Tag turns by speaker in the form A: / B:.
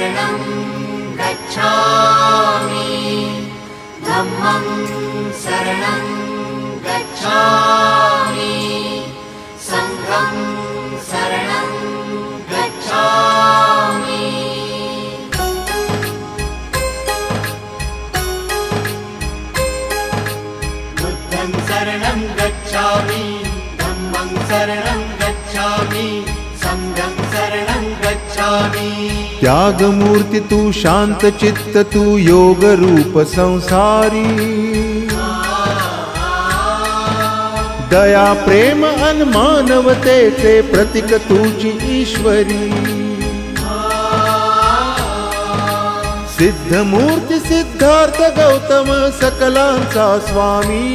A: शरणं गच्छामि धम्मं शरणं गच्छामि संघं शरणं गच्छामि। बुद्धं शरणं गच्छामि धम्मं शरणं गच्छामि संघं शरणं गच्छामि।
B: त्याग मूर्ति तू शांत चित्त तू योग रूप संसारी, दया प्रेम अन मानवतेचे प्रतीक तुझी ईश्वरी। सिद्ध मूर्ति सिद्धार्थ गौतम सकलांचा स्वामी,